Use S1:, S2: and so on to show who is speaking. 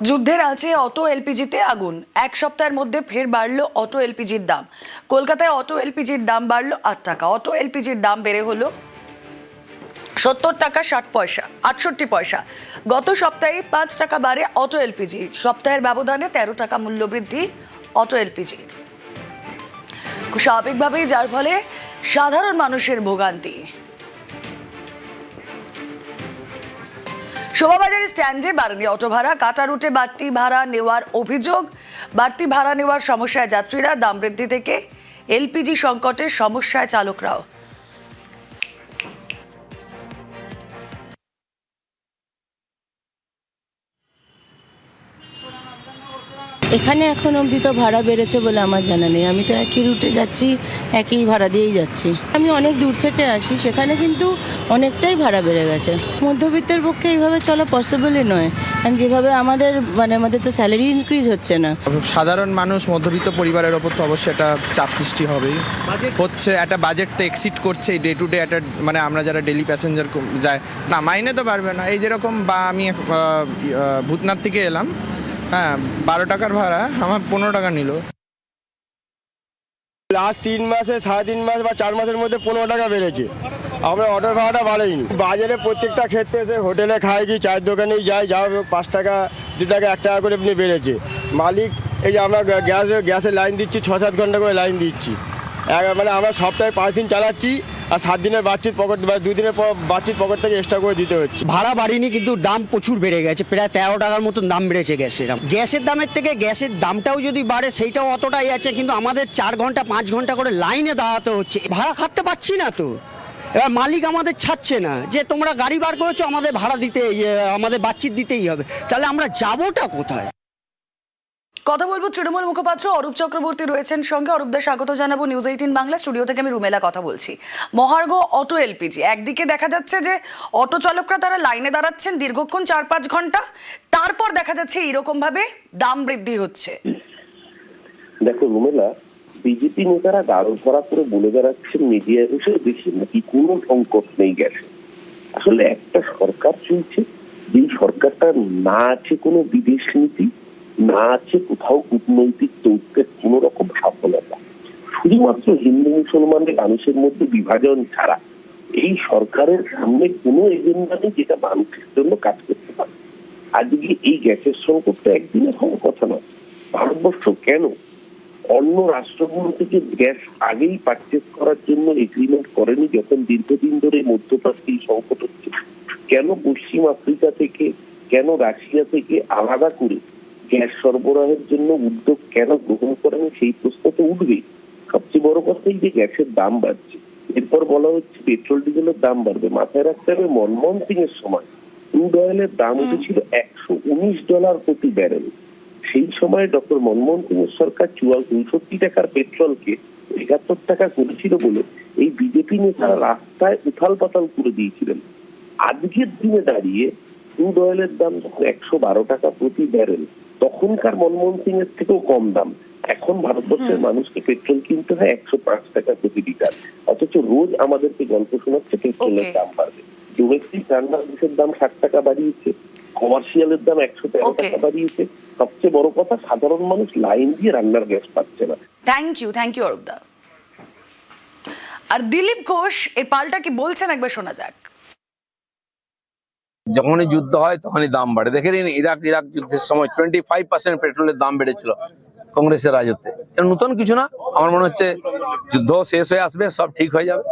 S1: যুদ্ধের আঁচে অটো এলপিজিতে আগুন, এক সপ্তাহের মধ্যে ফের বাড়লো অটো এলপিজির দাম। কলকাতায় অটো এলপিজির দাম বাড়লো 8 টাকা। অটো এলপিজির দাম বেড়ে হলো 70 টাকা 60 পয়সা, 68 পয়সা। গত সপ্তাহে 5 টাকা বাড়ে অটো এলপিজি। সপ্তাহের ব্যবধানে 13 টাকা মূল্য বৃদ্ধি অটো এলপিজি। স্বাভাবিকভাবেই, যার ফলে সাধারণ মানুষের ভোগান্তি। শোভাবাজারের স্ট্যান্ডে বাড়েনি অটো ভাড়া, কাটা রুটে বাড়তি ভাড়া নেওয়ার অভিযোগ। বাড়তি ভাড়া নেওয়ার সমস্যায় যাত্রীরা, দাম বৃদ্ধি থেকে এলপিজি সংকটের সমস্যায় চালকরাও।
S2: এখানে এখন অবধি তো ভাড়া বেড়েছে বলে আমার জানা নেই। আমি তো একই রুটে যাচ্ছি, একই ভাড়া দিয়েই যাচ্ছি। আমি অনেক দূর থেকে আসি, সেখানে কিন্তু অনেকটাই ভাড়া বেড়ে গেছে। মধ্যবিত্তের পক্ষে এইভাবে চলা পসিবলই নয়, কারণ যেভাবে আমাদের তো স্যালারি ইনক্রিজ হচ্ছে না।
S3: সাধারণ মানুষ, মধ্যবিত্ত পরিবারের ওপর তো অবশ্যই একটা চাপ সৃষ্টি হবেই। হচ্ছে একটা বাজেটটা এক্সিড করছে ডে টু ডে। একটা আমরা যারা ডেলি প্যাসেঞ্জার যায় না, মাইনে তো বাড়বে না। এই যেরকম আমি ভূতনাথ থেকে এলাম, হ্যাঁ 12 টাকার ভাড়া, আমার 15 টাকা নিল।
S4: লাস্ট 3 মাসে, 3.5 মাস বা 4 মাসের মধ্যে 15 টাকা বেড়েছে। আমরা অটোর ভাড়াটা বাড়াইনি। বাজারে প্রত্যেকটা ক্ষেত্রে এসে হোটেলে খাই কি চায়ের দোকানেই যাই, যা 5 টাকা 2 টাকা 1 টাকা করে এমনি বেড়েছে। মালিক এই যে আমরা গ্যাসের লাইন দিচ্ছি, 6-7 ঘন্টা করে লাইন দিচ্ছি। আমরা সপ্তাহে 5 দিন চালাচ্ছি, আর 7 দিনের বাচ্চির পকেট, 2 দিনের বাচ্চির পকেট থেকে এক্সট্রা করে দিতে হচ্ছে।
S5: ভাড়া বাড়িনি, কিন্তু দাম প্রচুর বেড়ে গেছে। প্রায় 13 টাকার মতন দাম বেড়েছে গ্যাসের। গ্যাসের দামের থেকে গ্যাসের দামটাও যদি বাড়ে সেইটাও অতটাই আছে, কিন্তু আমাদের 4 ঘন্টা 5 ঘন্টা করে লাইনে দাঁড়াতে হচ্ছে। ভাড়া খাটতে পারছি না তো। এবার মালিক আমাদের ছাড়ছে না, যে তোমরা গাড়ি বার করেছো, আমাদের ভাড়া দিতে, আমাদের বাচ্চির দিতেই হবে। তাহলে আমরা যাবোটা কোথায়?
S1: কথা বলবো তৃণমূল মুখপাত্র অরূপ চক্রবর্তী রয়েছেন সঙ্গে। অরূপদার স্বাগত জানাবো নিউজ 18 বাংলা স্টুডিও থেকে। আমি রুমেলা কথা বলছি। মহার্ঘ অটো এলপিজি, একদিকে দেখা যাচ্ছে যে অটো চালকরা তারা লাইনে দাঁড়াচ্ছেন দীর্ঘক্ষণ 4-5 ঘন্টা, তারপর দেখা যাচ্ছে এরকম ভাবে দাম বৃদ্ধি হচ্ছে।
S6: দেখো রুমেলা, বিজেপি নেতারা দারুণ ভরা করে বলে বেড়াচ্ছেন মিডিয়া এসে বেশি নাকি কোনো সংকট নেই গ্যাসে। আসলে একটা সরকার চলছে, যেই সরকারটা না আছে কোনো বিদেশ নীতি, না আছে কোথাও কূটনৈতিক তথ্যের কোন রকম সফলতা, শুধুমাত্র হিন্দু মুসলমানের মানুষের মধ্যে বিভাজন ছাড়া এই সরকারের সামনে কোনো এজেন্ডা নেই যেটা মানুষের জন্য কাজ করতে পারে। আজকে এই গ্যাসের সংকটটা একদিনের হওয়ার কথা নয়। ভারতবর্ষ কেন অন্য রাষ্ট্রগুলো থেকে গ্যাস আগেই পারচেস করার জন্য এগ্রিমেন্ট করেনি, যখন দীর্ঘদিন ধরে মধ্যপ্রাচ্যে সংকট হচ্ছে? কেন পশ্চিম আফ্রিকা থেকে, কেন রাশিয়া থেকে আলাদা করে গ্যাস সরবরাহের জন্য উদ্যোগ কেন গ্রহণ করেনি? সেই প্রশ্ন তো উঠবেই। সবচেয়ে বড় কথাই যে গ্যাসের দাম বাড়ছে, এরপর বলা হচ্ছে পেট্রোল ডিজেলের দাম বাড়বে। মাথায় রাখতে হবে, মনমোহন সিং এর সময় ক্রুড অয়েলের দাম উঠেছিল $119 প্রতি ব্যারেল। সেই সময় ডক্টর মনমোহন সিং এর সরকার 64 টাকার পেট্রোলকে 71 টাকা করেছিল বলে এই বিজেপি নেতারা রাস্তায় উথাল পাতাল করে দিয়েছিলেন। আজকের দিনে দাঁড়িয়ে ক্রুড অয়েলের দাম যখন 112 টাকা প্রতি ব্যারেল, তখনকার মনমোহন সিং এর থেকেও কম দাম। এখন ভারতবর্ষের মানুষকে পেট্রোল কিনতে হয় 105 টাকা প্রতি লিটার, অথচ রোজ আমাদেরকে গল্প শোনাচ্ছে পেট্রোলের দাম বাড়বে। ডোমেস্টিক রান্নার গ্যাসের দাম 60 টাকা বাড়িয়েছে, কমার্শিয়ালের দাম 113 টাকা বাড়িয়েছে। সবচেয়ে বড় কথা, সাধারণ মানুষ লাইন দিয়ে রান্নার গ্যাস পাচ্ছে না।
S1: থ্যাংক ইউ অরূপদা। আর দিলীপ ঘোষ এর পাল্টা কি বলছেন একবার শোনা যাক।
S7: যখনই যুদ্ধ হয় তখনই দাম বাড়ে। দেখে নিন, ইরাক যুদ্ধের সময় 25% পেট্রোলের দাম বেড়েছিল কংগ্রেসের রাজত্বে। নতুন কিছু না, আমার মনে হচ্ছে যুদ্ধ শেষ হয়ে আসবে, সব ঠিক হয়ে যাবে।